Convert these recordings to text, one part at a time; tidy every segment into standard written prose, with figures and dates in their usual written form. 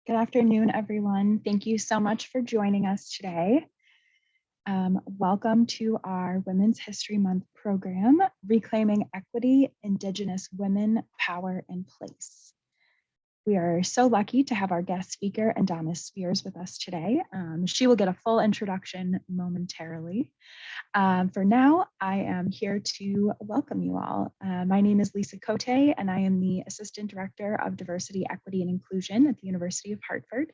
Good afternoon, everyone. Thank you so much for joining us today. Welcome to our Women's History Month program, Reclaiming Equity, Indigenous Women, Power, and Place. We are so lucky to have our guest speaker, Endawnis Spears, with us today. She will get a full introduction momentarily. For now, I am here to welcome you all. My name is Lisa Cote, and I am the Assistant Director of Diversity, Equity, and Inclusion at the University of Hartford.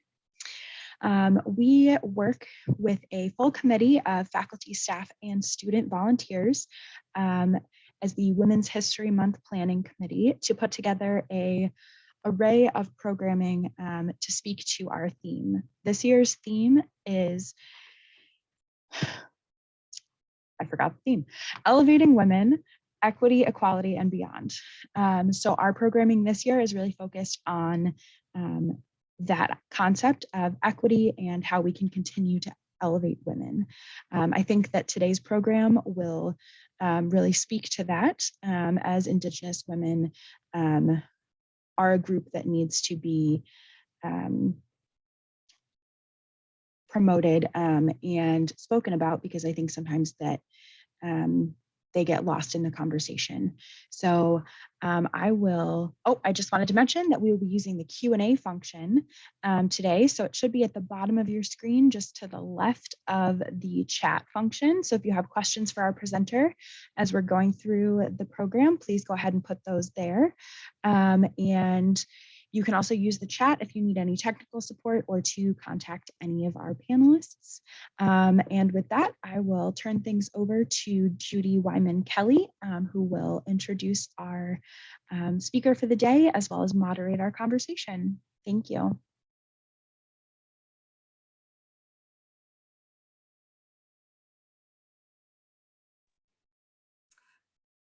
We work with a full committee of faculty, staff, and student volunteers as the Women's History Month Planning Committee to put together an array of programming to speak to our theme. This year's theme is, I forgot the theme, Elevating Women, Equity, Equality, and Beyond. So our programming this year is really focused on that concept of equity and how we can continue to elevate women. I think that today's program will really speak to that, as Indigenous women are a group that needs to be promoted and spoken about, because I think sometimes that they get lost in the conversation. So I just wanted to mention that we will be using the Q&A function today. So it should be at the bottom of your screen, just to the left of the chat function. So if you have questions for our presenter as we're going through the program, please go ahead and put those there. And you can also use the chat if you need any technical support or to contact any of our panelists. And with that, I will turn things over to Judy Wyman-Kelly, who will introduce our speaker for the day, as well as moderate our conversation. Thank you.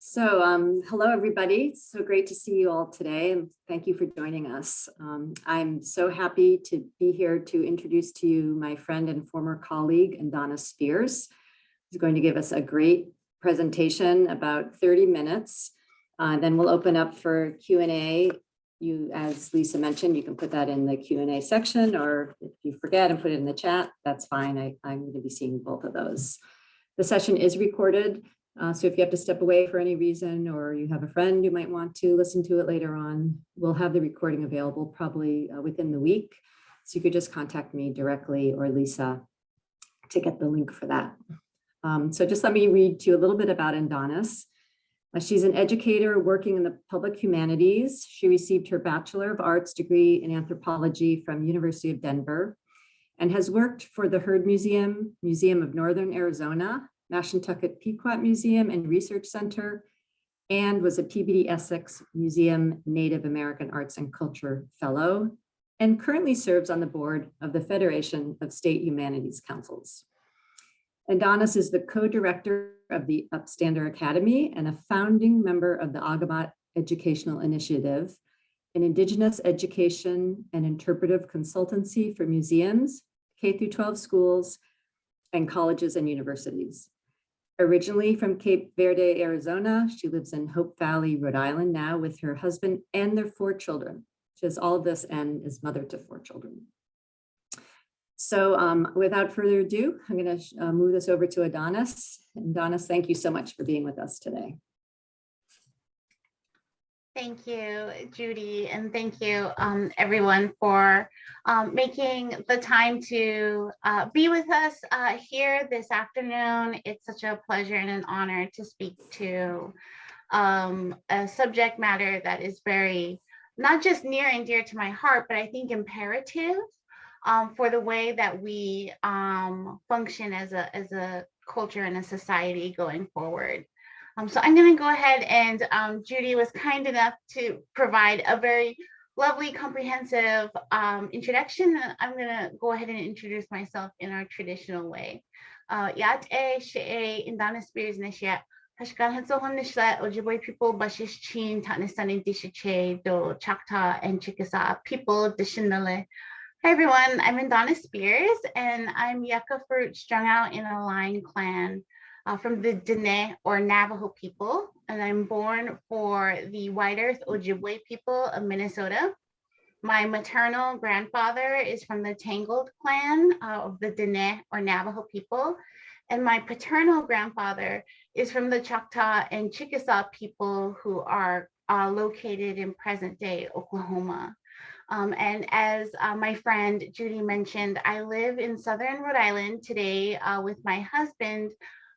So hello, everybody. It's so great to see you all today, and thank you for joining us. I'm so happy to be here to introduce to you my friend and former colleague, Endawnis Spears, who's going to give us a great presentation, about 30 minutes. Then we'll open up for Q&A. You, as Lisa mentioned, you can put that in the Q&A section, or if you forget and put it in the chat, that's fine. I'm going to be seeing both of those. The session is recorded. So if you have to step away for any reason, or you have a friend who might want to listen to it later on, we'll have the recording available probably within the week. So you could just contact me directly or Lisa to get the link for that. So just let me read to you a little bit about Endawnis. She's an educator working in the public humanities. She received her Bachelor of Arts degree in anthropology from University of Denver, and has worked for the Heard Museum, Museum of Northern Arizona, Mashantucket Pequot Museum and Research Center, and was a PBD Essex Museum Native American Arts and Culture Fellow, and currently serves on the board of the Federation of State Humanities Councils. Endawnis is the co-director of the Upstander Academy and a founding member of the Akomawt Educational Initiative, an Indigenous education and interpretive consultancy for museums, K-12 schools, and colleges and universities. Originally from Cape Verde, Arizona, she lives in Hope Valley, Rhode Island now with her husband and their 4 children. She has all of this and is mother to 4 children. So without further ado, I'm going to move this over to Endawnis. Endawnis, thank you so much for being with us today. Thank you, Judy, and thank you, everyone, for making the time to be with us here this afternoon. It's such a pleasure and an honor to speak to a subject matter that is very, not just near and dear to my heart, but I think imperative for the way that we function as a culture and a society going forward. So I'm going to go ahead, and Judy was kind enough to provide a very lovely, comprehensive introduction. I'm going to go ahead and introduce myself in our traditional way. Yat she'e Endawnis Spears Nisha Hashkan Hansohon Nishla Ojibwe people Bashish Chin Tatnistanin Dishiche do Choctaw and Chickasaw people of Dishinale. Hi everyone, I'm Endawnis Spears, and I'm yucca fruit strung out in a line clan from the Diné or Navajo people, and I'm born for the White Earth Ojibwe people of Minnesota. My maternal grandfather is from the Tangled clan of the Diné or Navajo people. And my paternal grandfather is from the Choctaw and Chickasaw people who are located in present day Oklahoma. And as my friend Judy mentioned, I live in Southern Rhode Island today with my husband,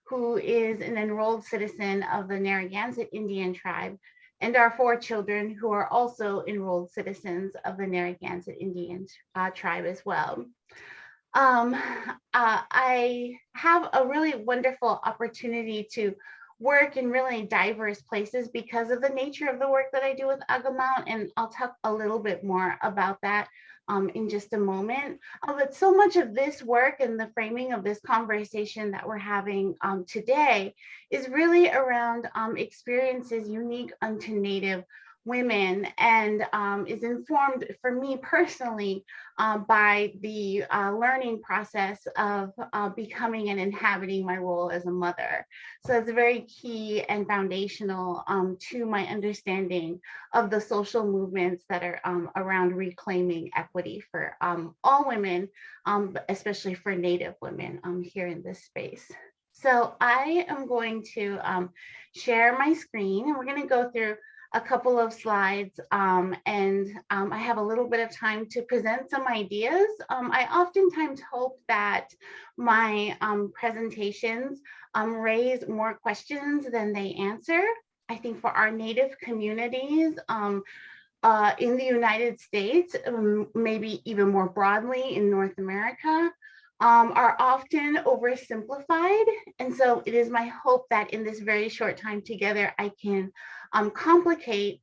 who is an enrolled citizen of the Narragansett Indian tribe, and our 4 children who are also enrolled citizens of the Narragansett Indian tribe as well. I have a really wonderful opportunity to work in really diverse places because of the nature of the work that I do with Akomawt, and I'll talk a little bit more about that in just a moment. But so much of this work and the framing of this conversation that we're having today is really around experiences unique unto Native women, and is informed for me personally by the learning process of becoming and inhabiting my role as a mother. So it's very key and foundational to my understanding of the social movements that are around reclaiming equity for all women, especially for Native women here in this space. So I am going to share my screen, and we're going to go through a couple of slides, and I have a little bit of time to present some ideas. I oftentimes hope that my presentations raise more questions than they answer. I think for our Native communities in the United States, maybe even more broadly in North America, are often oversimplified. And so it is my hope that in this very short time together, I can complicate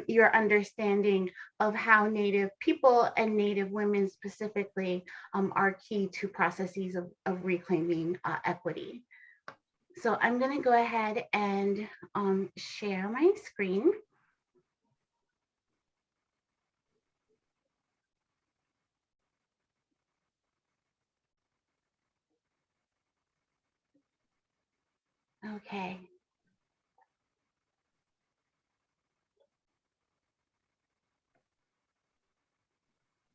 your understanding of how Native people and Native women specifically are key to processes of reclaiming equity. So I'm going to go ahead and share my screen. Okay.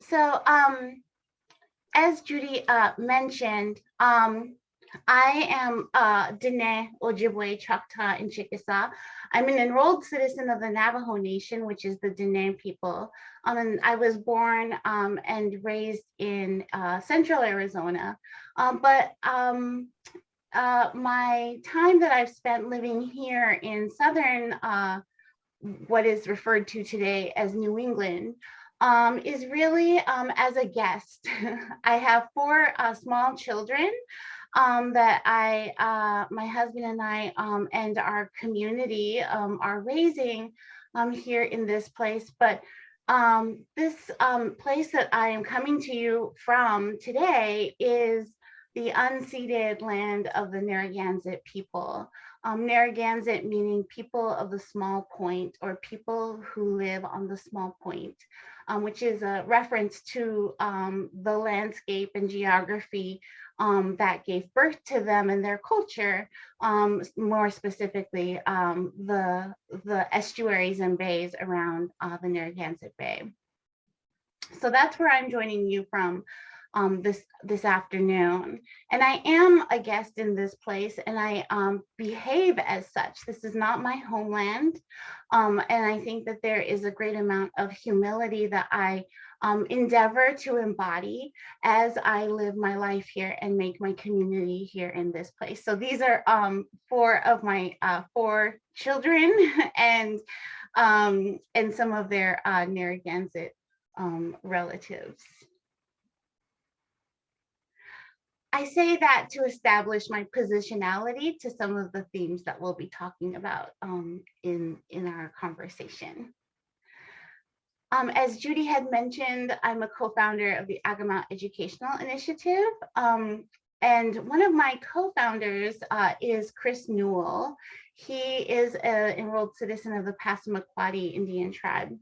So as Judy mentioned, I am Diné, Ojibwe, Choctaw, and Chickasaw. I'm an enrolled citizen of the Navajo Nation, which is the Diné people. And I was born and raised in central Arizona. But my time that I've spent living here in southern, what is referred to today as New England, is really as a guest. I have 4 small children that my husband and I and our community are raising here in this place. But this place that I am coming to you from today is the unceded land of the Narragansett people. Narragansett meaning people of the small point, or people who live on the small point, which is a reference to the landscape and geography that gave birth to them and their culture, more specifically the estuaries and bays around the Narragansett Bay. So that's where I'm joining you from this afternoon. And I am a guest in this place, and I behave as such. This is not my homeland. And I think that there is a great amount of humility that I endeavor to embody as I live my life here and make my community here in this place. So these are 4 of my 4 children and some of their Narragansett relatives. I say that to establish my positionality to some of the themes that we'll be talking about in our conversation. As Judy had mentioned, I'm a co-founder of the Akomawt Educational Initiative. And one of my co-founders is Chris Newell. He is an enrolled citizen of the Passamaquoddy Indian tribe.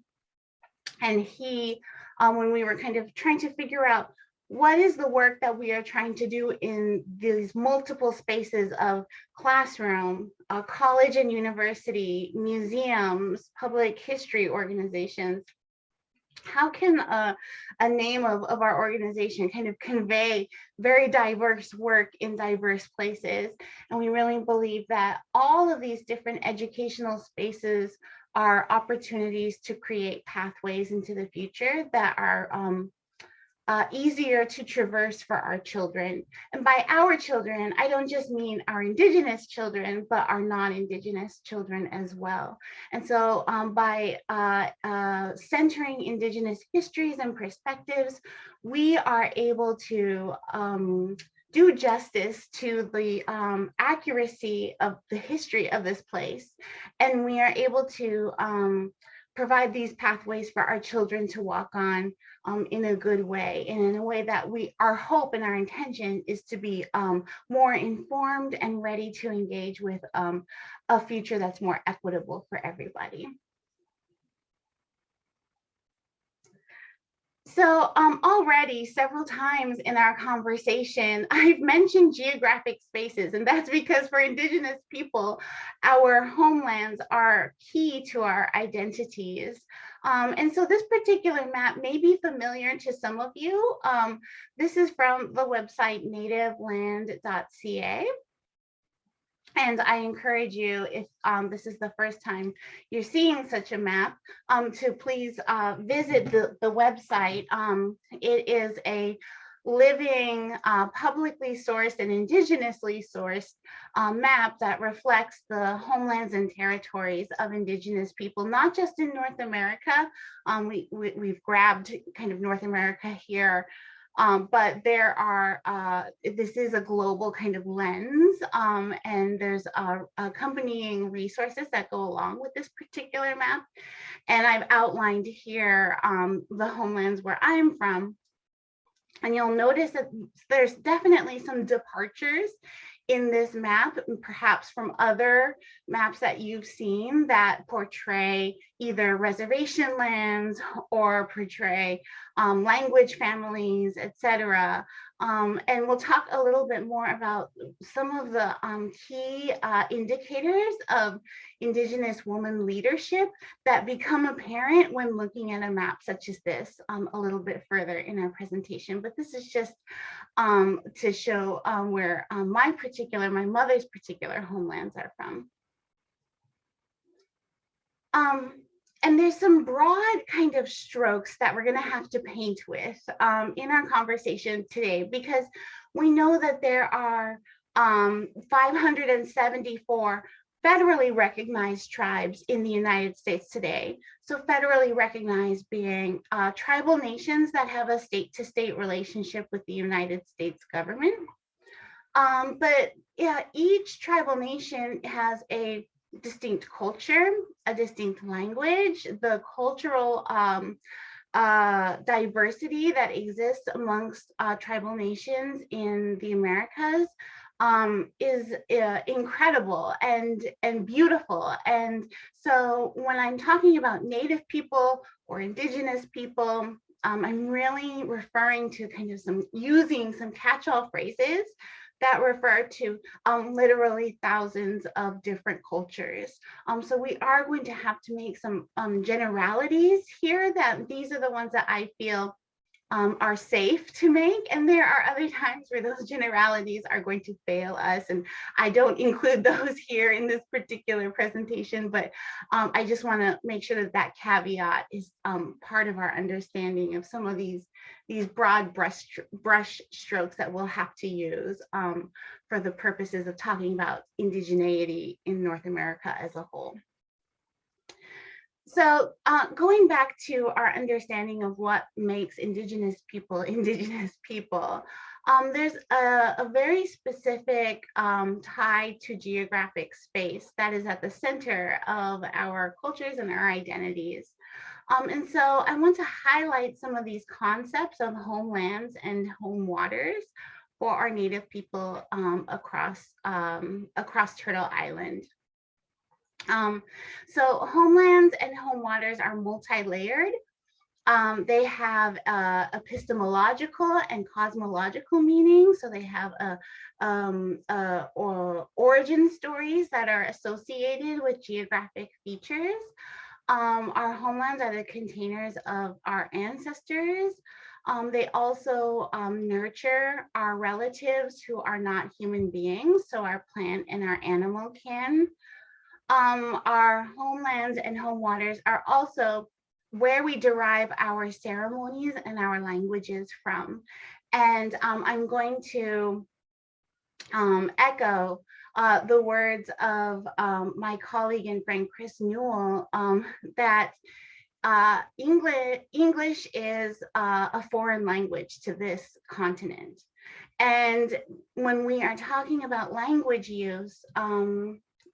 And he, when we were kind of trying to figure out what is the work that we are trying to do in these multiple spaces of classroom, college and university, museums, public history organizations, how can a name of our organization kind of convey very diverse work in diverse places? And we really believe that all of these different educational spaces are opportunities to create pathways into the future that are easier to traverse for our children. And by our children, I don't just mean our Indigenous children, but our non-Indigenous children as well. And so by centering Indigenous histories and perspectives, we are able to do justice to the accuracy of the history of this place. And we are able to provide these pathways for our children to walk on in a good way, and in a way that our hope and our intention is to be more informed and ready to engage with a future that's more equitable for everybody. So already several times in our conversation, I've mentioned geographic spaces, and that's because for Indigenous people, our homelands are key to our identities. And so this particular map may be familiar to some of you. This is from the website nativeland.ca. And I encourage you, if this is the first time you're seeing such a map, to please visit the website. It is a living, publicly sourced and indigenously sourced map that reflects the homelands and territories of Indigenous people, not just in North America. We've grabbed kind of North America here. But there are, this is a global kind of lens, and there's accompanying resources that go along with this particular map. And I've outlined here the homelands where I'm from. And you'll notice that there's definitely some departures in this map, perhaps from other maps that you've seen that portray either reservation lands or portray language families, etc. And we'll talk a little bit more about some of the key indicators of Indigenous woman leadership that become apparent when looking at a map such as this a little bit further in our presentation. But this is just to show where my mother's particular homelands are from. And there's some broad kind of strokes that we're going to have to paint with in our conversation today, because we know that there are 574 federally recognized tribes in the United States today. So federally recognized being tribal nations that have a state-to-state relationship with the United States government. But yeah, each tribal nation has a distinct culture, a distinct language. The cultural diversity that exists amongst tribal nations in the Americas is incredible and beautiful. And so when I'm talking about Native people or Indigenous people, I'm really referring to kind of using some catch-all phrases that refer to literally thousands of different cultures. So we are going to have to make some generalities here, that these are the ones that I feel are safe to make. And there are other times where those generalities are going to fail us. And I don't include those here in this particular presentation, but I just want to make sure that that caveat is part of our understanding of some of these broad brush strokes that we'll have to use for the purposes of talking about indigeneity in North America as a whole. So going back to our understanding of what makes Indigenous people, there's a very specific tie to geographic space that is at the center of our cultures and our identities. And so I want to highlight some of these concepts of homelands and home waters for our Native people across Turtle Island. So homelands and home waters are multi-layered. They have epistemological and cosmological meaning. So they have origin stories that are associated with geographic features. Our homelands are the containers of our ancestors. They also nurture our relatives who are not human beings, so our plant and our animal kin. Our homelands and home waters are also where we derive our ceremonies and our languages from. And I'm going to echo the words of my colleague and friend Chris Newell, that English is a foreign language to this continent. And when we are talking about language use,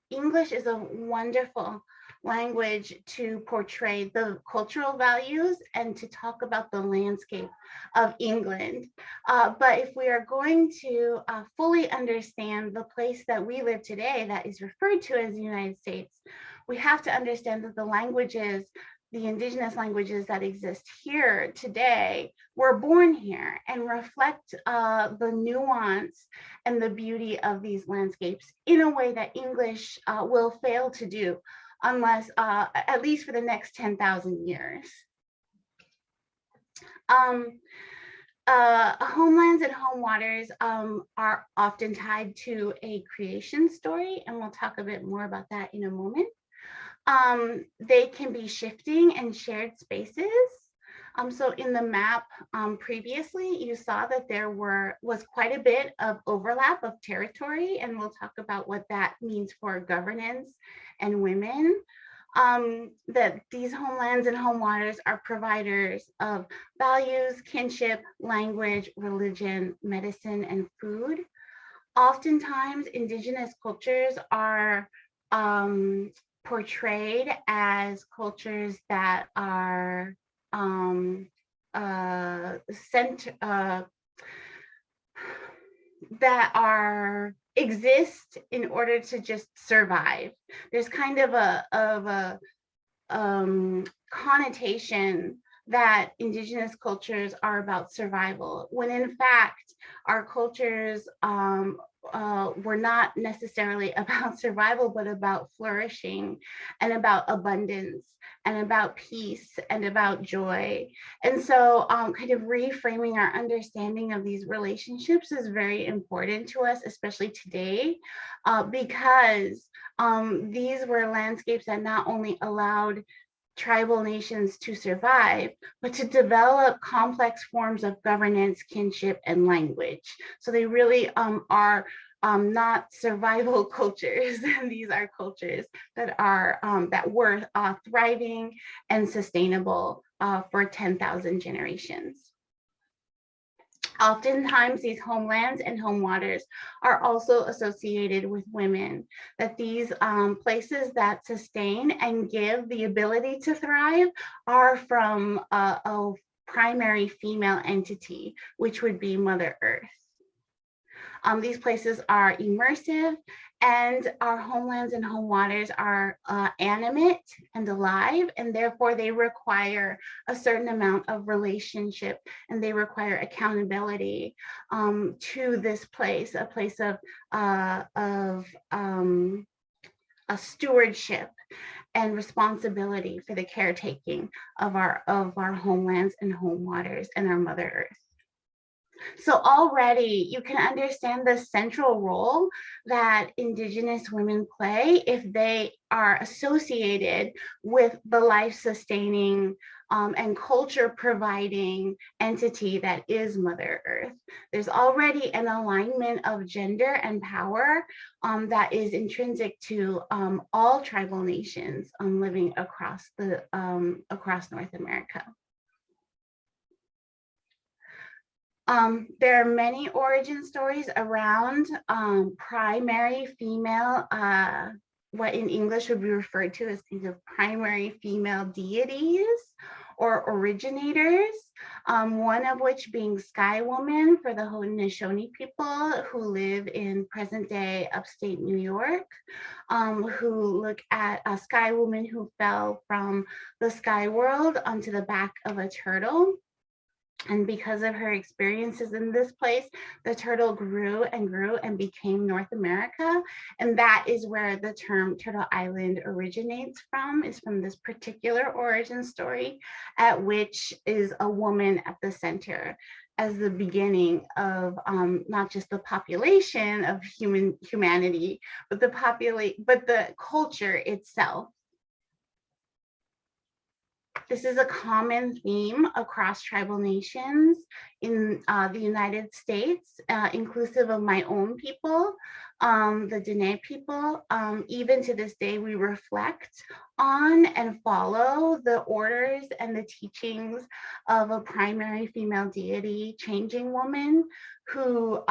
English is a wonderful language to portray the cultural values and to talk about the landscape of England. But if we are going to fully understand the place that we live today that is referred to as the United States, we have to understand that the languages, the indigenous languages that exist here today, were born here and reflect the nuance and the beauty of these landscapes in a way that English will fail to do, unless, at least for the next 10,000 years. Homelands and home waters are often tied to a creation story, and we'll talk a bit more about that in a moment. They can be shifting and shared spaces. So in the map previously, you saw that there was quite a bit of overlap of territory, and we'll talk about what that means for governance and women. That these homelands and home waters are providers of values, kinship, language, religion, medicine, and food. Oftentimes, Indigenous cultures are portrayed as cultures that are exist in order to just survive. There's kind of a connotation that Indigenous cultures are about survival, when in fact our cultures were not necessarily about survival, but about flourishing and about abundance and about peace and about joy. And so kind of reframing our understanding of these relationships is very important to us, especially today, because these were landscapes that not only allowed tribal nations to survive, but to develop complex forms of governance, kinship, and language. So they really are not survival cultures. These are cultures that are that were thriving and sustainable for 10,000 generations. Oftentimes, these homelands and home waters are also associated with women, that these places that sustain and give the ability to thrive are from a primary female entity, which would be Mother Earth. These places are immersive, and our homelands and home waters are animate and alive, and therefore they require a certain amount of relationship, and they require accountability to this place, a place of a stewardship and responsibility for the caretaking of our homelands and home waters and our Mother Earth. So already you can understand the central role that Indigenous women play if they are associated with the life-sustaining and culture-providing entity that is Mother Earth. There's already an alignment of gender and power that is intrinsic to all tribal nations living across North America. There are many origin stories around primary female, what in English would be referred to as kind of primary female deities or originators, one of which being Sky Woman for the Haudenosaunee people who live in present day upstate New York, who look at a Sky Woman who fell from the sky world onto the back of a turtle. And because of her experiences in this place, the turtle grew and grew and became North America. And that is where the term Turtle Island originates from, is from this particular origin story, at which is a woman at the center as the beginning of not just the population of humanity, but the culture itself. This is a common theme across tribal nations in the United States, inclusive of my own people, the Diné people. Even to this day, we reflect on and follow the orders and the teachings of a primary female deity, changing woman, who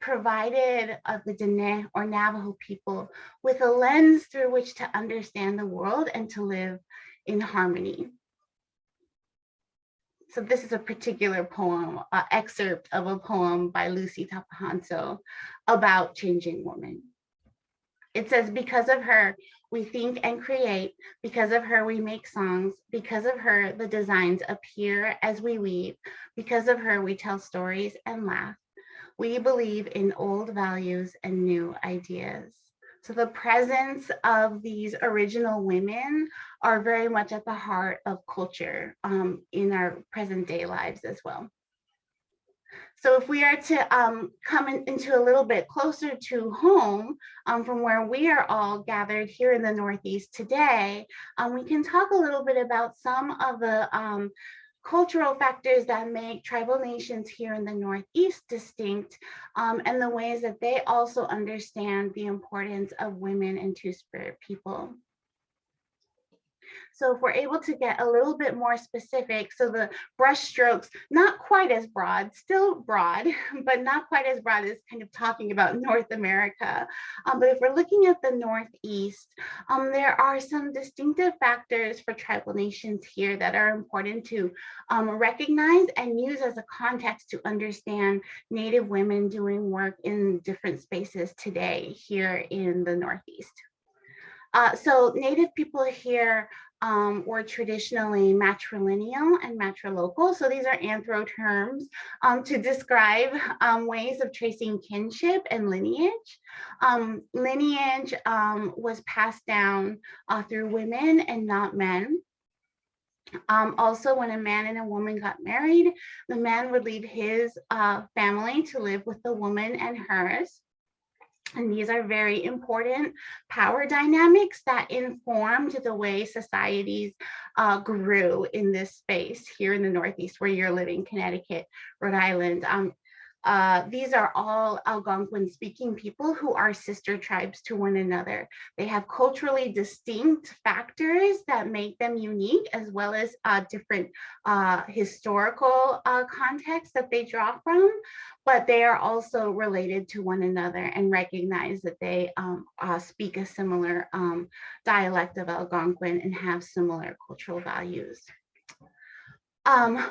provided the Diné or Navajo people with a lens through which to understand the world and to live in harmony. So this is a particular poem, excerpt of a poem by Lucy Tapahanso about changing woman. It says, because of her, we think and create. Because of her, we make songs. Because of her, the designs appear as we weave. Because of her, we tell stories and laugh. We believe in old values and new ideas. So the presence of these original women are very much at the heart of culture in our present day lives as well. So if we are to come into a little bit closer to home from where we are all gathered here in the Northeast today, we can talk a little bit about some of the cultural factors that make tribal nations here in the Northeast distinct, and the ways that they also understand the importance of women and Two-Spirit people. So if we're able to get a little bit more specific, so the brush strokes, not quite as broad, still broad, but not quite as broad as kind of talking about North America. But if we're looking at the Northeast, there are some distinctive factors for tribal nations here that are important to recognize and use as a context to understand Native women doing work in different spaces today here in the Northeast. So Native people here were traditionally matrilineal and matrilocal. So these are anthro terms to describe ways of tracing kinship and lineage. Lineage was passed down through women and not men. Also, when a man and a woman got married, the man would leave his family to live with the woman and hers. And these are very important power dynamics that informed the way societies grew in this space here in the Northeast where you're living, Connecticut, Rhode Island. These are all Algonquin speaking people who are sister tribes to one another. They have culturally distinct factors that make them unique, as well as different historical contexts that they draw from, but they are also related to one another and recognize that they speak a similar dialect of Algonquin and have similar cultural values.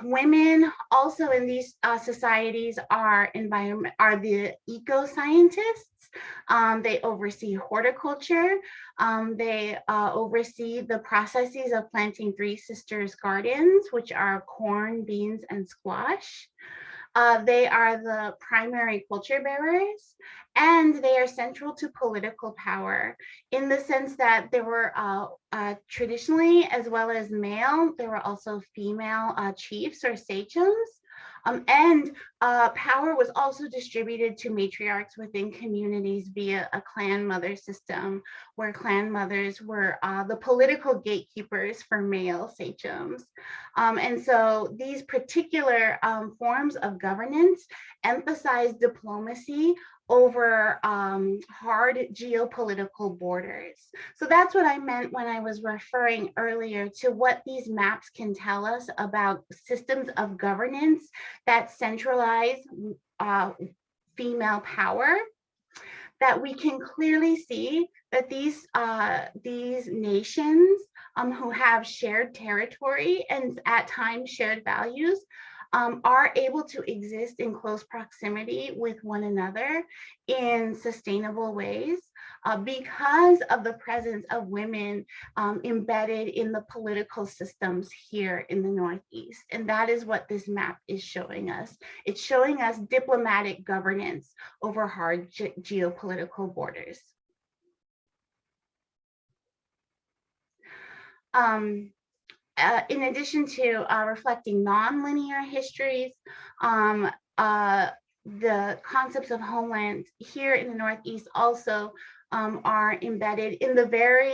Women also in these societies are the eco-scientists. They oversee horticulture. They oversee the processes of planting Three Sisters gardens, which are corn, beans, and squash. They are the primary culture bearers, and they are central to political power in the sense that there were traditionally, as well as male, there were also female chiefs or sachems. And power was also distributed to matriarchs within communities via a clan mother system, where clan mothers were the political gatekeepers for male sachems. And so these particular forms of governance emphasize diplomacy over hard geopolitical borders. So that's what I meant when I was referring earlier to what these maps can tell us about systems of governance that centralize female power, that we can clearly see that these nations who have shared territory and at times shared values are able to exist in close proximity with one another in sustainable ways. because of the presence of women embedded in the political systems here in the Northeast. And that is what this map is showing us. It's showing us diplomatic governance over hard geopolitical borders. In addition to reflecting nonlinear histories, the concepts of homeland here in the Northeast also are embedded in the very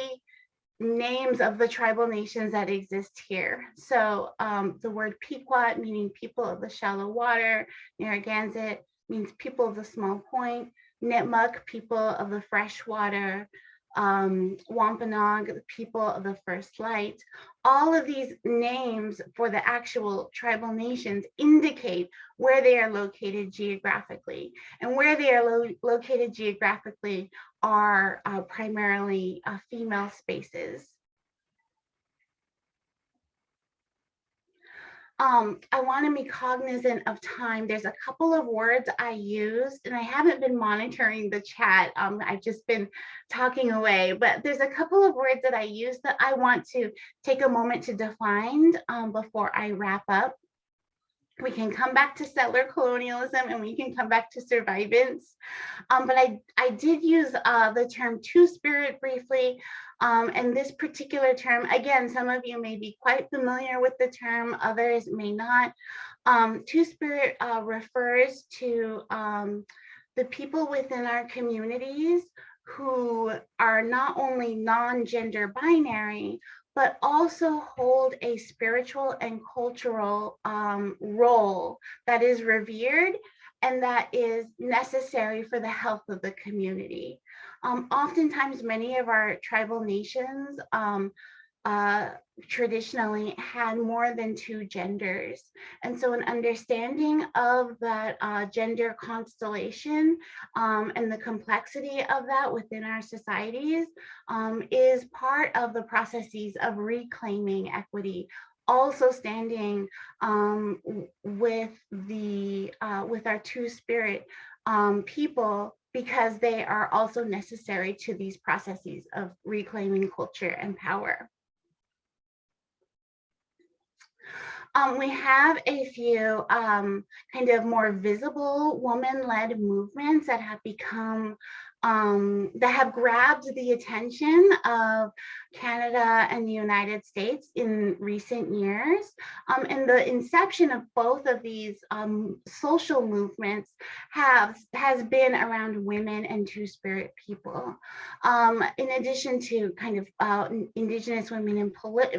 names of the tribal nations that exist here. So the word Pequot, meaning people of the shallow water, Narragansett means people of the small point, Nipmuc, people of the fresh water, Wampanoag, the people of the first light. All of these names for the actual tribal nations indicate where they are located geographically. And where they are located geographically are primarily female spaces. I want to be cognizant of time. There's a couple of words I used, and I haven't been monitoring the chat. I've just been talking away, but there's a couple of words that I used that I want to take a moment to define before I wrap up. We can come back to settler colonialism and we can come back to survivance. But I did use the term two-spirit briefly. And this particular term, again, some of you may be quite familiar with the term, others may not. Two-spirit refers to the people within our communities who are not only non-gender binary, but also hold a spiritual and cultural role that is revered and that is necessary for the health of the community. Oftentimes, many of our tribal nations traditionally had more than two genders. And so an understanding of that gender constellation and the complexity of that within our societies is part of the processes of reclaiming equity, also standing with our two-spirit people, because they are also necessary to these processes of reclaiming culture and power. We have a few kind of more visible woman-led movements that have become, that have grabbed the attention of Canada and the United States in recent years. And the inception of both of these social movements has been around women and two-spirit people. In addition to kind of Indigenous women in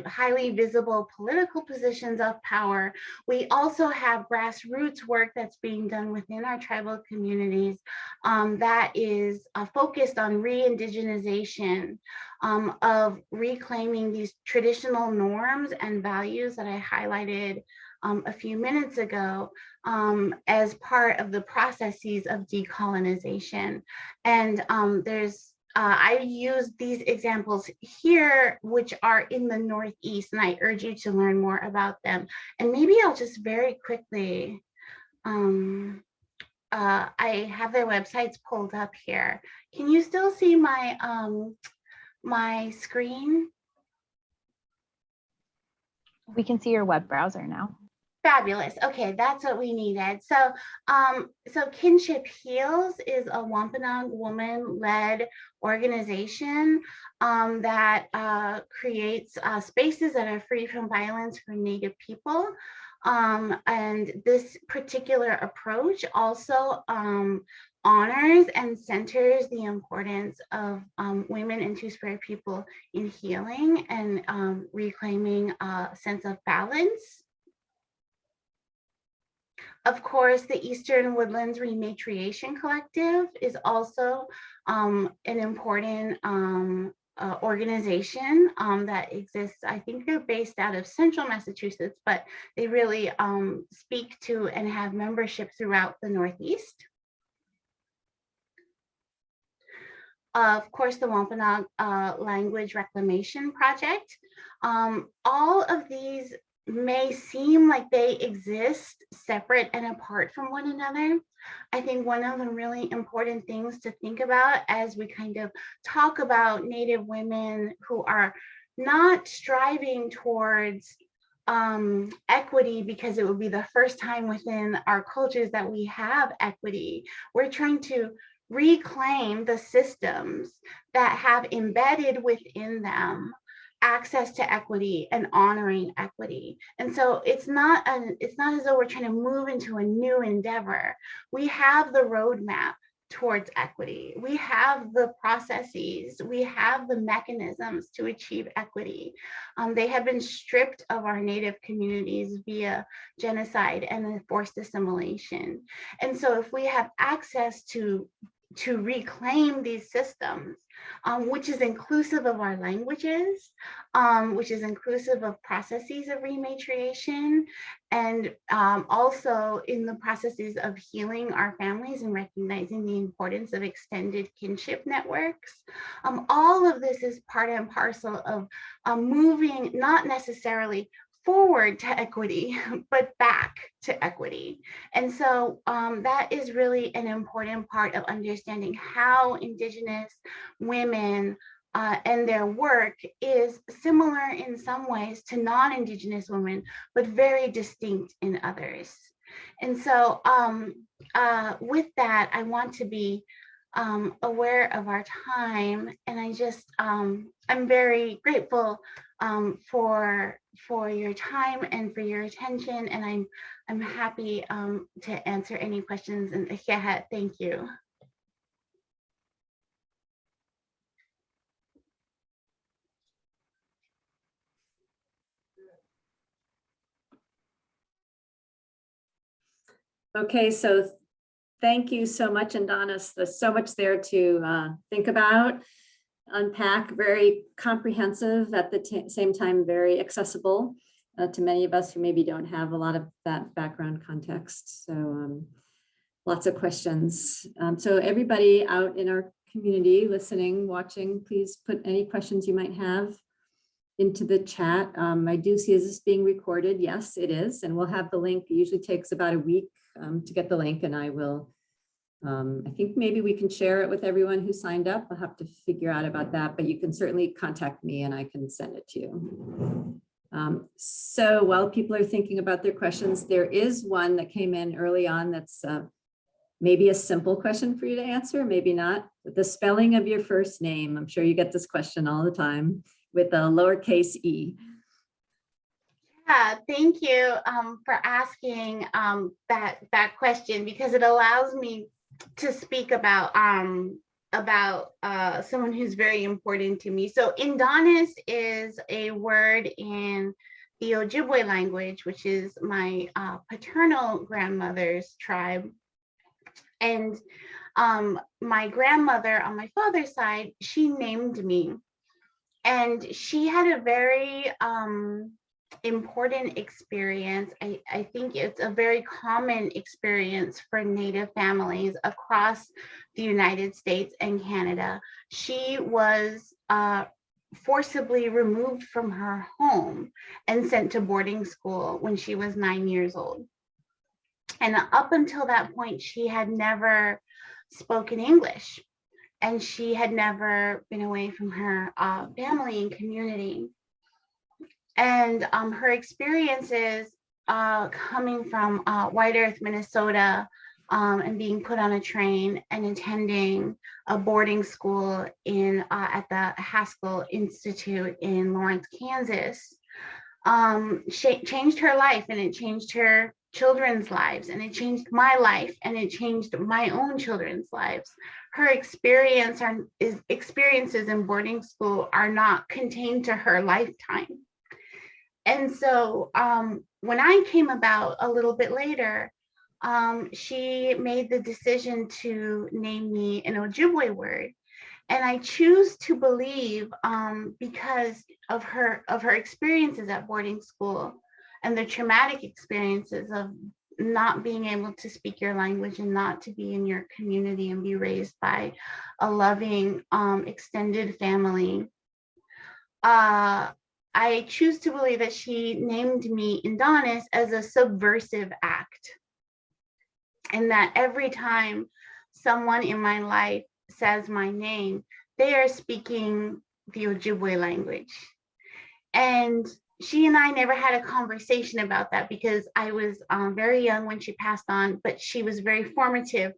highly visible political positions of power, we also have grassroots work that's being done within our tribal communities that is focused on re-indigenization of reclaiming these traditional norms and values that I highlighted a few minutes ago as part of the processes of decolonization. And I use these examples here, which are in the Northeast, and I urge you to learn more about them. And maybe I'll just very quickly, I have their websites pulled up here. Can you still see my my screen? We can see your web browser now. Fabulous. Okay, that's what we needed. So, so Kinship Heals is a Wampanoag woman-led organization that creates spaces that are free from violence for Native people. And this particular approach also honors and centers the importance of women and two-spirit people in healing and reclaiming a sense of balance. Of course, the Eastern Woodlands Rematriation Collective is also an important organization that exists. I think they're based out of central Massachusetts, but they really speak to and have membership throughout the Northeast. Of course, the Wampanoag Language Reclamation Project. All of these may seem like they exist separate and apart from one another, I think one of the really important things to think about as we kind of talk about Native women who are not striving towards equity because it would be the first time within our cultures that we have equity. We're trying to reclaim the systems that have embedded within them access to equity and honoring equity. And so it's not as though we're trying to move into a new endeavor. We have the roadmap towards equity. We have the processes, we have the mechanisms to achieve equity. They have been stripped of our Native communities via genocide and forced assimilation. And so if we have access to reclaim these systems, which is inclusive of our languages, which is inclusive of processes of rematriation, and also in the processes of healing our families and recognizing the importance of extended kinship networks. All of this is part and parcel of moving not necessarily forward to equity, but back to equity. And so that is really an important part of understanding how Indigenous women and their work is similar in some ways to non-Indigenous women, but very distinct in others. And so with that, I want to be aware of our time, and I just I'm very grateful for your time and for your attention, and I'm happy to answer any questions. And yeah, thank you. Okay, so thank you so much, Endawnis. There's so much there to think about, unpack, very comprehensive, at the same time, very accessible to many of us who maybe don't have a lot of that background context. So lots of questions. So everybody out in our community, listening, watching, please put any questions you might have into the chat. I do see, is this being recorded? Yes, it is. And we'll have the link. It usually takes about a week to get the link, and I will, I think maybe we can share it with everyone who signed up. I'll have to figure out about that, but you can certainly contact me and I can send it to you. So while people are thinking about their questions, there is one that came in early on that's maybe a simple question for you to answer, maybe not. The spelling of your first name. I'm sure you get this question all the time, with a lowercase e. Yeah, thank you for asking that question, because it allows me to speak about someone who's very important to me. So Endawnis is a word in the Ojibwe language, which is my paternal grandmother's tribe. And my grandmother on my father's side, she named me. And she had a very important experience. I think it's a very common experience for Native families across the United States and Canada. She was forcibly removed from her home and sent to boarding school when she was 9 years old. And up until that point, she had never spoken English, and she had never been away from her family and community. And her experiences coming from White Earth, Minnesota, and being put on a train and attending a boarding school in at the Haskell Institute in Lawrence, Kansas, changed her life, and it changed her children's lives, and it changed my life, and it changed my own children's lives. Her experiences in boarding school are not contained to her lifetime. And so when I came about a little bit later, she made the decision to name me an Ojibwe word. And I choose to believe, because of her experiences at boarding school and the traumatic experiences of not being able to speak your language and not to be in your community and be raised by a loving extended family. I choose to believe that she named me Endawnis as a subversive act. And that every time someone in my life says my name, they are speaking the Ojibwe language. And she and I never had a conversation about that because I was very young when she passed on, but she was very formative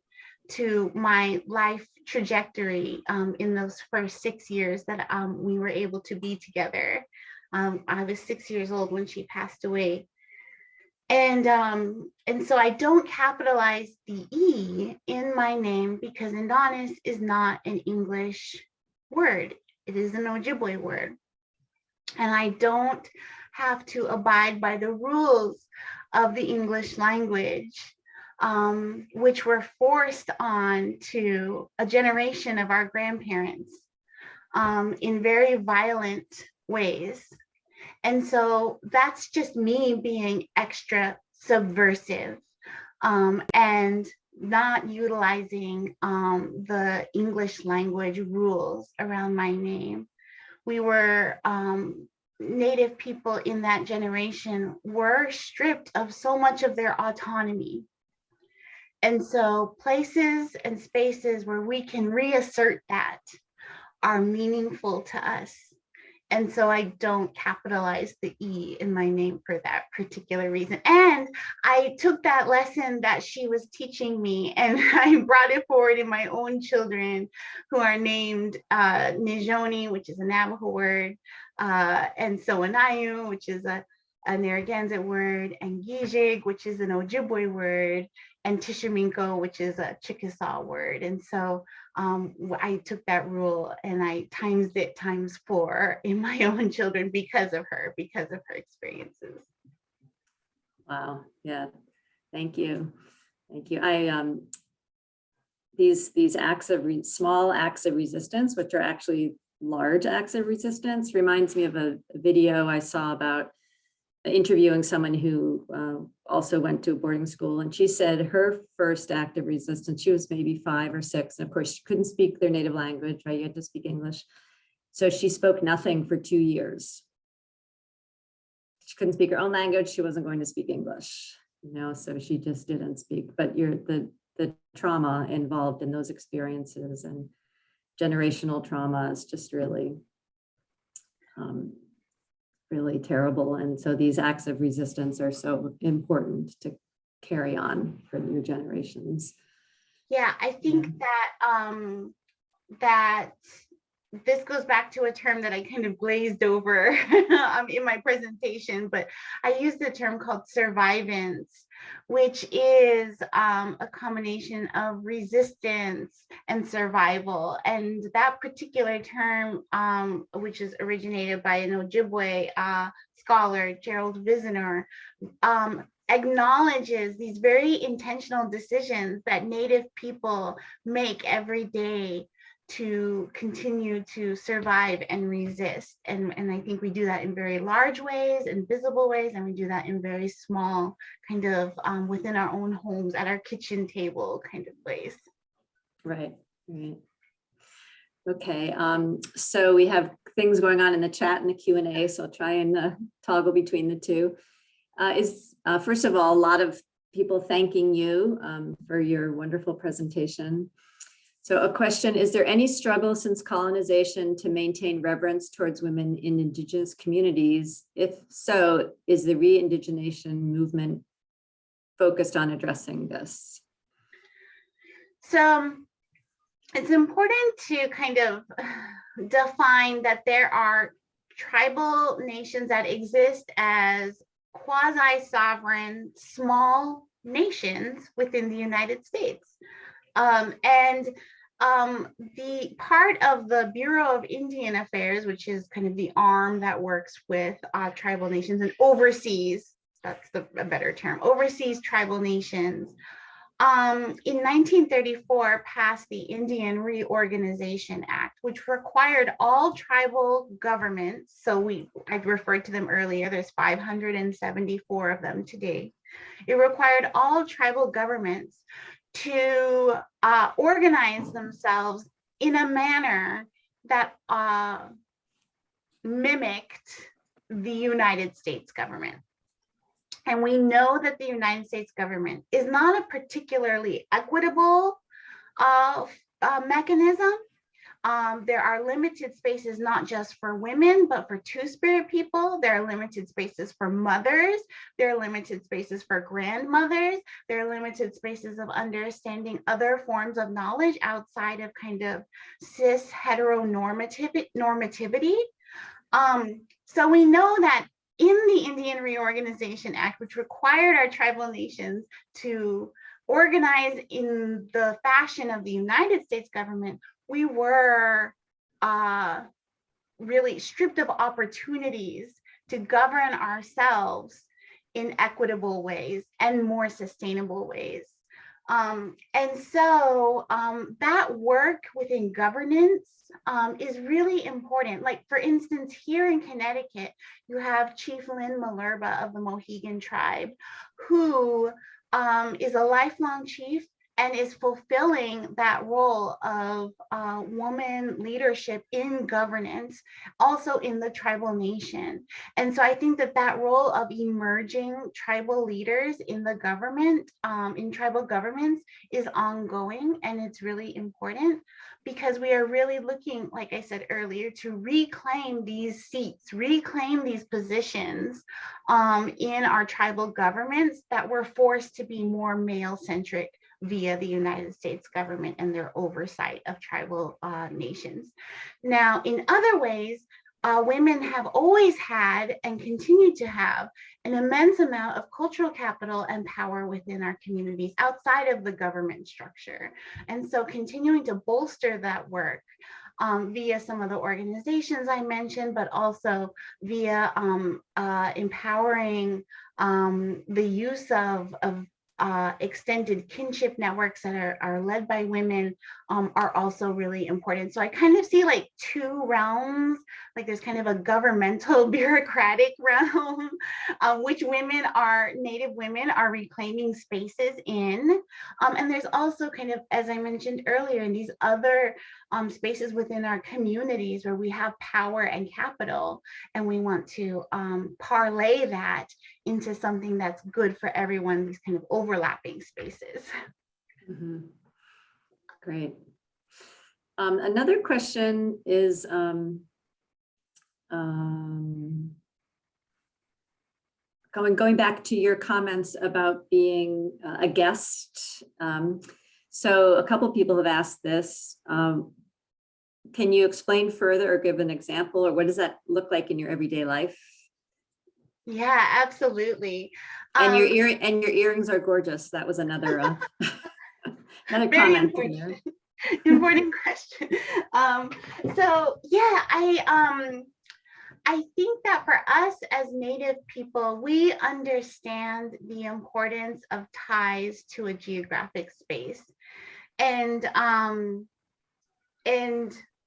to my life trajectory in those first 6 years that we were able to be together. I was 6 years old when she passed away. And so I don't capitalize the E in my name because Endawnis is not an English word. It is an Ojibwe word. And I don't have to abide by the rules of the English language, which were forced on to a generation of our grandparents in very violent ways. And so that's just me being extra subversive and not utilizing the English language rules around my name. We were Native people in that generation were stripped of so much of their autonomy. And so places and spaces where we can reassert that are meaningful to us. And so I don't capitalize the E in my name for that particular reason. And I took that lesson that she was teaching me and I brought it forward in my own children who are named Nijoni, which is a Navajo word, and Soanayu, which is a Narragansett word, and Gijig, which is an Ojibwe word, and Tishominko, which is a Chickasaw word. And so I took that rule and I times it times 4 in my own children because of her experiences. Wow. Yeah. Thank you. Thank you. I these acts of small acts of resistance, which are actually large acts of resistance, reminds me of a video I saw about interviewing someone who also went to a boarding school, and she said her first act of resistance, she was maybe 5 or 6, and of course she couldn't speak their native language, right? You had to speak English. So she spoke nothing for 2 years. She couldn't speak her own language. She wasn't going to speak English, so she just didn't speak. But the trauma involved in those experiences and generational trauma is just really really terrible. And so these acts of resistance are so important to carry on for your generations. Yeah, I think that this goes back to a term that I kind of glazed over in my presentation, but I used the term called survivance, which is a combination of resistance and survival. And that particular term, which is originated by an Ojibwe scholar, Gerald Visner, acknowledges these very intentional decisions that Native people make every day to continue to survive and resist. And I think we do that in very large ways and visible ways, and we do that in very small kind of within our own homes at our kitchen table kind of ways. Right. Okay, so we have things going on in the chat and the Q&A, so I'll try and toggle between the two. First of all, a lot of people thanking you for your wonderful presentation. So a question, is there any struggle since colonization to maintain reverence towards women in Indigenous communities? If so, is the re-indigenation movement focused on addressing this? So it's important to kind of define that there are tribal nations that exist as quasi-sovereign small nations within the United States. The part of the Bureau of Indian Affairs, which is kind of the arm that works with tribal nations and oversees, that's a better term, oversees tribal nations, in 1934 passed the Indian Reorganization Act, which required all tribal governments, so I referred to them earlier, there's 574 of them today. It required all tribal governments to organize themselves in a manner that mimicked the United States government. And we know that the United States government is not a particularly equitable mechanism. There are limited spaces, not just for women, but for two-spirit people. There are limited spaces for mothers. There are limited spaces for grandmothers. There are limited spaces of understanding other forms of knowledge outside of kind of cis heteronormativity. So we know that in the Indian Reorganization Act, which required our tribal nations to organize in the fashion of the United States government, we were really stripped of opportunities to govern ourselves in equitable ways and more sustainable ways. And so that work within governance is really important. Like, for instance, here in Connecticut, you have Chief Lynn Malerba of the Mohegan tribe, who is a lifelong chief and is fulfilling that role of woman leadership in governance, also in the tribal nation. And so I think that that role of emerging tribal leaders in the government, in tribal governments, is ongoing, and it's really important because we are really looking, like I said earlier, to reclaim these seats, reclaim these positions in our tribal governments that were forced to be more male-centric via the United States government and their oversight of tribal nations. Now, in other ways, women have always had and continue to have an immense amount of cultural capital and power within our communities outside of the government structure. And so continuing to bolster that work via some of the organizations I mentioned, but also via empowering the use of extended kinship networks that are led by women are also really important. So I kind of see like two realms, like there's kind of a governmental bureaucratic realm, which Native women are reclaiming spaces in. And there's also kind of, as I mentioned earlier, in these other spaces within our communities where we have power and capital, and we want to parlay that into something that's good for everyone, these kind of overlapping spaces. Mm-hmm. Great. Another question is, going back to your comments about being a guest. So a couple people have asked this. Can you explain further or give an example, or what does that look like in your everyday life? Yeah, absolutely. And your earrings are gorgeous. That was another another comment in there. Important question. So yeah, I think that for us as Native people, we understand the importance of ties to a geographic space, and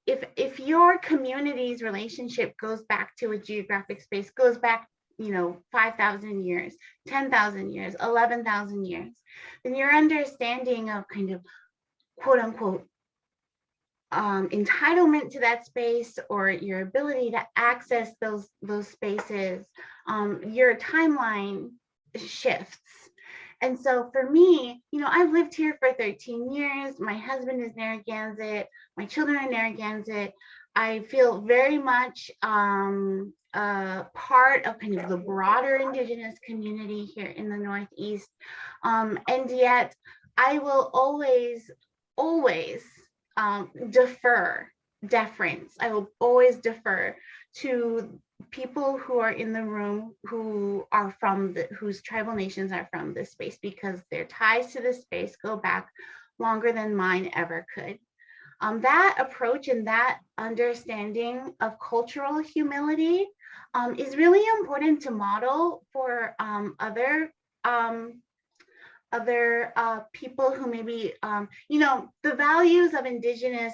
if your community's relationship goes back to a geographic space, goes back 5,000 years, 10,000 years, 11,000 years, then your understanding of kind of quote unquote entitlement to that space, or your ability to access those spaces, your timeline shifts. And so for me, I've lived here for 13 years. My husband is Narragansett. My children are Narragansett. I feel very much part of kind of the broader Indigenous community here in the Northeast. And yet I will always deference. I will always defer to people who are in the room who are whose tribal nations are from this space, because their ties to this space go back longer than mine ever could. That approach and that understanding of cultural humility is really important to model for other other people who maybe, you know, the values of Indigenous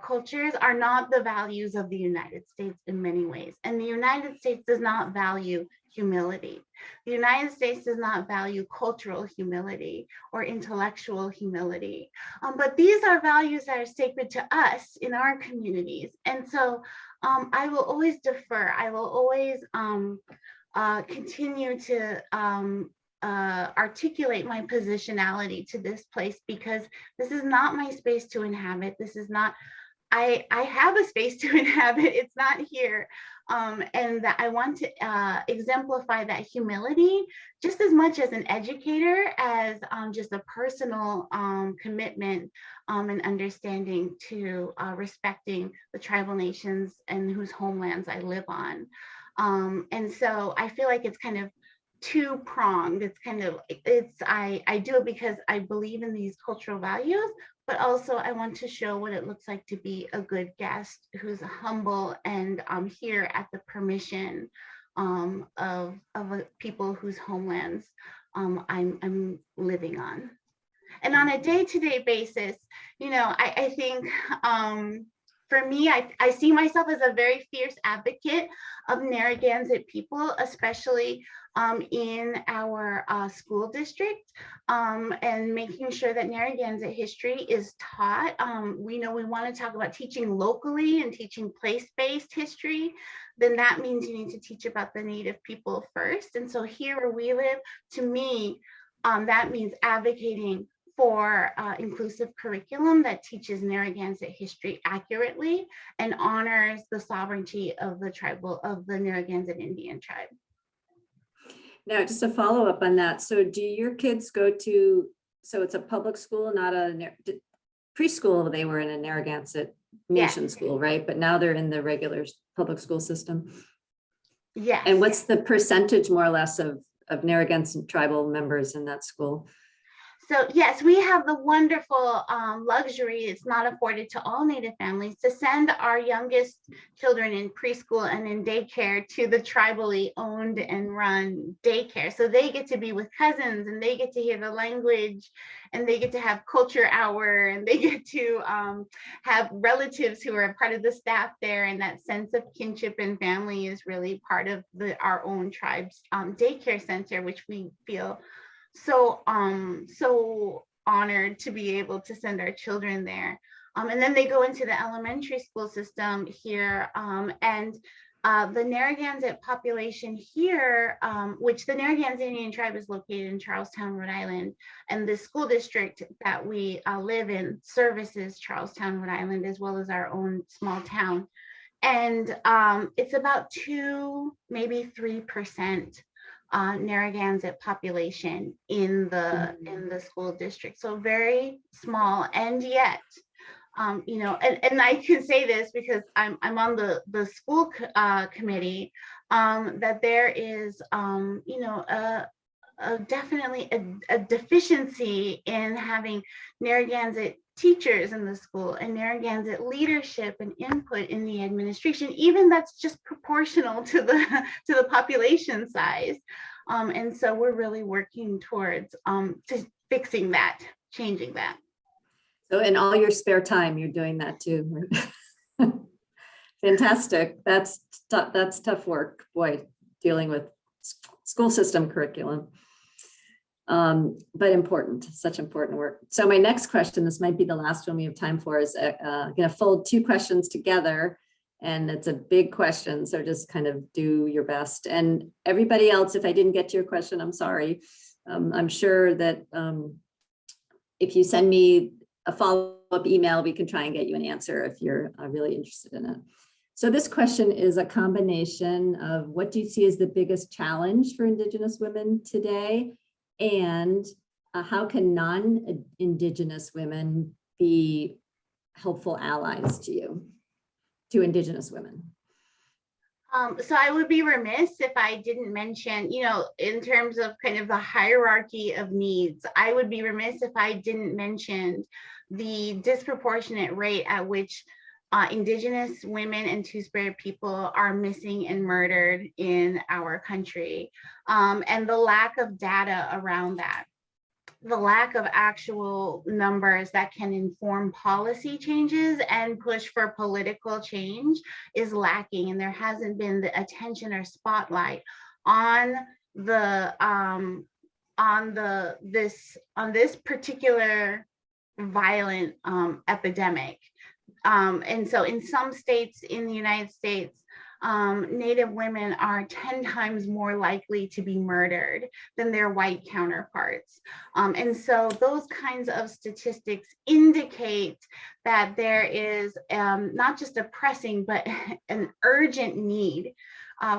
cultures are not the values of the United States in many ways. And the United States does not value humility. The United States does not value cultural humility or intellectual humility. But these are values that are sacred to us in our communities. And so I will always defer. I will always continue to articulate my positionality to this place, because this is not my space to inhabit. This is not, I have a space to inhabit, it's not here. And that I want to exemplify that humility just as much as an educator, as just a personal commitment and understanding to respecting the tribal nations and whose homelands I live on. And so I feel like it's kind of two-pronged. It's kind of, I do it because I believe in these cultural values, but also I want to show what it looks like to be a good guest who's humble and here at the permission of people whose homelands I'm living on. And on a day-to-day basis, you know, I think for me, I see myself as a very fierce advocate of Narragansett people, especially in our school district, and making sure that Narragansett history is taught. We know we want to talk about teaching locally and teaching place-based history. Then that means you need to teach about the Native people first. And so here where we live, to me, that means advocating for inclusive curriculum that teaches Narragansett history accurately and honors the sovereignty of the Narragansett Indian tribe. Now, just a follow up on that. So do your kids go to, so it's a public school, not a preschool, they were in a Narragansett Nation school, right? But now they're in the regular public school system. Yeah. And what's the percentage more or less of Narragansett tribal members in that school? So yes, we have the wonderful luxury, it's not afforded to all Native families, to send our youngest children in preschool and in daycare to the tribally owned and run daycare. So they get to be with cousins and they get to hear the language and they get to have culture hour and they get to have relatives who are part of the staff there. And that sense of kinship and family is really part of our own tribe's daycare center, which we feel so honored to be able to send our children there. And then they go into the elementary school system here, and the Narragansett population here, which the Narragansett Indian tribe is located in Charlestown, Rhode Island, and the school district that we live in services Charlestown, Rhode Island, as well as our own small town. And it's about 2, maybe 3% Narragansett population in the school district, so very small. And yet, you know, and I can say this because I'm on the school committee, that there is, you know, definitely a deficiency in having Narragansett teachers in the school and Narragansett leadership and input in the administration, even that's just proportional to the population size. And so we're really working towards to fixing that, changing that. So in all your spare time, you're doing that too. Fantastic. That's tough work, boy, dealing with school system curriculum. But important, such important work. So my next question, this might be the last one we have time for, is going to fold 2 questions together. And it's a big question, so just kind of do your best. And everybody else, if I didn't get to your question, I'm sorry. I'm sure that if you send me a follow-up email, we can try and get you an answer if you're really interested in it. So this question is a combination of what do you see as the biggest challenge for Indigenous women today? And how can non-Indigenous women be helpful allies to you, to Indigenous women? So I would be remiss if I didn't mention, you know, in terms of kind of the hierarchy of needs, I would be remiss if I didn't mention the disproportionate rate at which Indigenous women and Two-Spirit people are missing and murdered in our country, and the lack of data around that. the lack of actual numbers that can inform policy changes and push for political change is lacking, and there hasn't been the attention or spotlight on this particular violent epidemic. And so in some states in the United States, Native women are 10 times more likely to be murdered than their white counterparts. And so those kinds of statistics indicate that there is not just a pressing, but an urgent need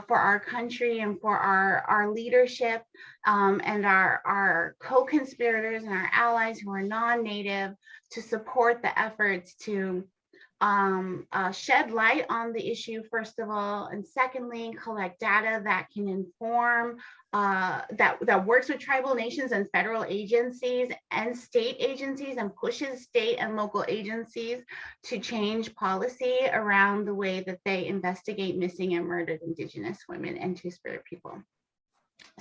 for our country and for our leadership and our co-conspirators and our allies who are non-Native to support the efforts to shed light on the issue, first of all, and secondly, collect data that can inform, that works with tribal nations and federal agencies and state agencies and pushes state and local agencies to change policy around the way that they investigate missing and murdered Indigenous women and Two-Spirit people.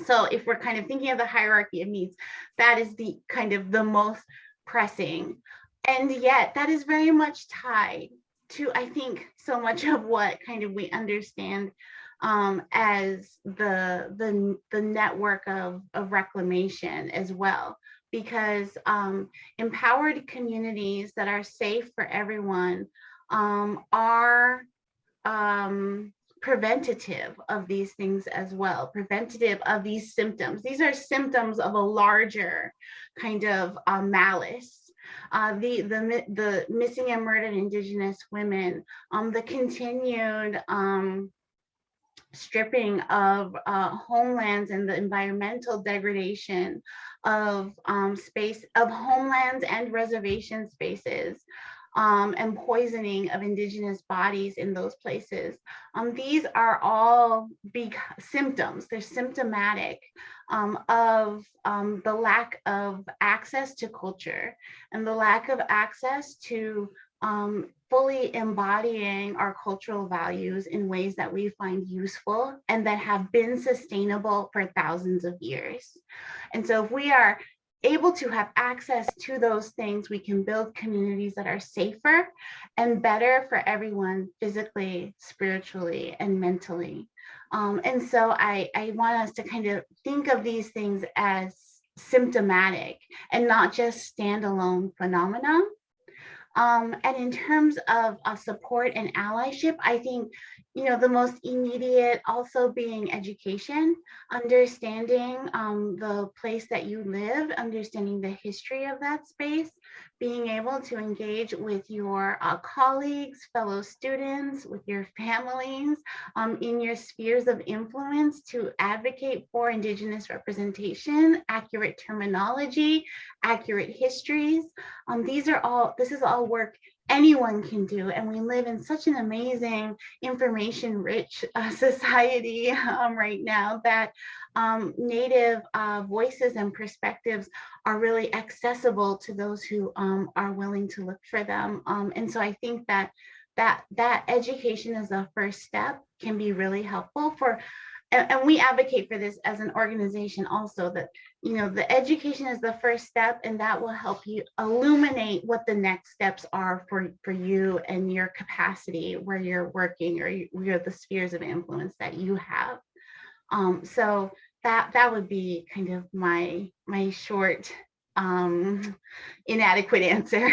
So if we're kind of thinking of the hierarchy of needs, that is the kind of the most pressing. And yet that is very much tied to, I think, so much of what kind of we understand as the network of reclamation as well, because empowered communities that are safe for everyone are preventative of these things as well, preventative of these symptoms. These are symptoms of a larger kind of malice. The missing and murdered Indigenous women, the continued stripping of homelands and the environmental degradation of space, of homelands and reservation spaces, and poisoning of Indigenous bodies in those places. These are all big symptoms. They're symptomatic of the lack of access to culture and the lack of access to fully embodying our cultural values in ways that we find useful and that have been sustainable for thousands of years. And so if we are able to have access to those things, we can build communities that are safer and better for everyone physically, spiritually, and mentally. And so I want us to kind of think of these things as symptomatic and not just standalone phenomena. And in terms of support and allyship, I think, you know, the most immediate also being education, understanding the place that you live, understanding the history of that space, being able to engage with your colleagues, fellow students, with your families, in your spheres of influence to advocate for Indigenous representation, accurate terminology, accurate histories. This is all work anyone can do, and we live in such an amazing information-rich society right now that Native voices and perspectives are really accessible to those who are willing to look for them. And so I think that education as a first step can be really helpful for, and we advocate for this as an organization also, that, you know, the education is the first step, and that will help you illuminate what the next steps are for you and your capacity where you're working, or the spheres of influence that you have. So that would be kind of my short, inadequate answer.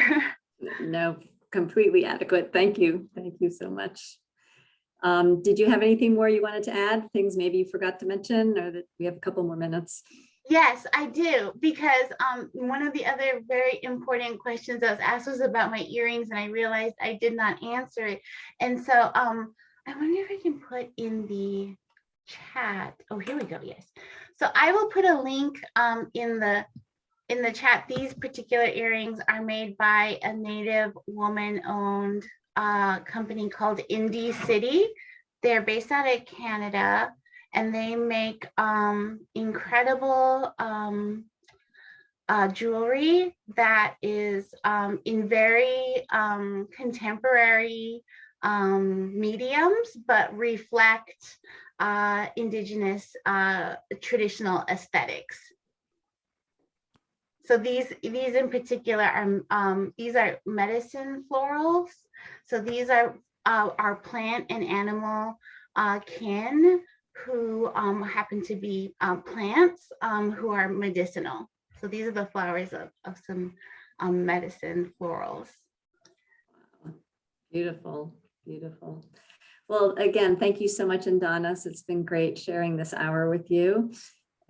No, completely adequate. Thank you. Thank you so much. Did you have anything more you wanted to add? Things maybe you forgot to mention, or that we have a couple more minutes? Yes, I do, because one of the other very important questions I was asked was about my earrings, and I realized I did not answer it. And so I wonder if I can put in the chat. Oh, here we go. Yes. So I will put a link in the chat. These particular earrings are made by a Native woman-owned company called Indie City. They're based out of Canada, and they make incredible jewelry that is in very contemporary mediums, but reflect Indigenous traditional aesthetics. So these in particular are these are medicine florals. So these are our plant and animal kin who happen to be plants who are medicinal. So these are the flowers of some medicine florals. Beautiful, beautiful. Well, again, thank you so much, Endawnis. It's been great sharing this hour with you.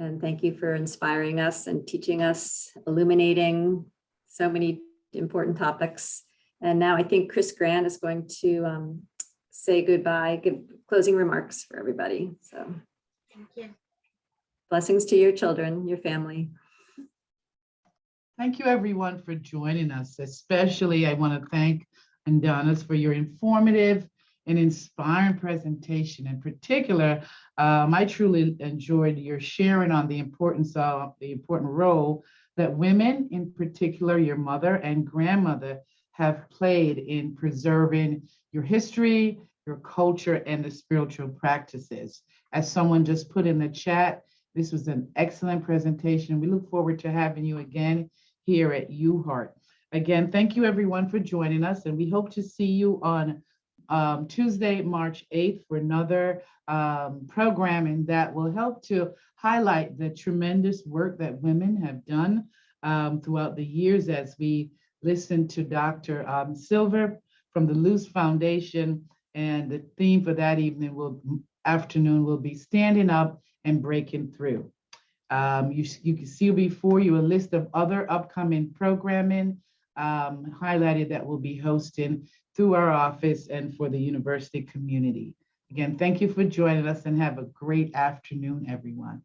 And thank you for inspiring us and teaching us, illuminating so many important topics. And now I think Chris Grant is going to say goodbye, give closing remarks for everybody. So Thank you. Blessings to your children, your family. Thank you, everyone, for joining us. Especially, I want to thank Endawnis for your informative and inspiring presentation. In particular, I truly enjoyed your sharing on the importance of the important role that women, in particular your mother and grandmother, have played in preserving your history, your culture, and the spiritual practices. As someone just put in the chat, this was an excellent presentation. We look forward to having you again here at UHeart. Again, thank you everyone for joining us, and we hope to see you on Tuesday, March 8th for another programming that will help to highlight the tremendous work that women have done throughout the years as we listen to Dr. Silver from the Luce Foundation, and the theme for that afternoon will be Standing Up and Breaking Through. You can see before you a list of other upcoming programming highlighted that we'll be hosting through our office and for the university community. Again, thank you for joining us and have a great afternoon, everyone.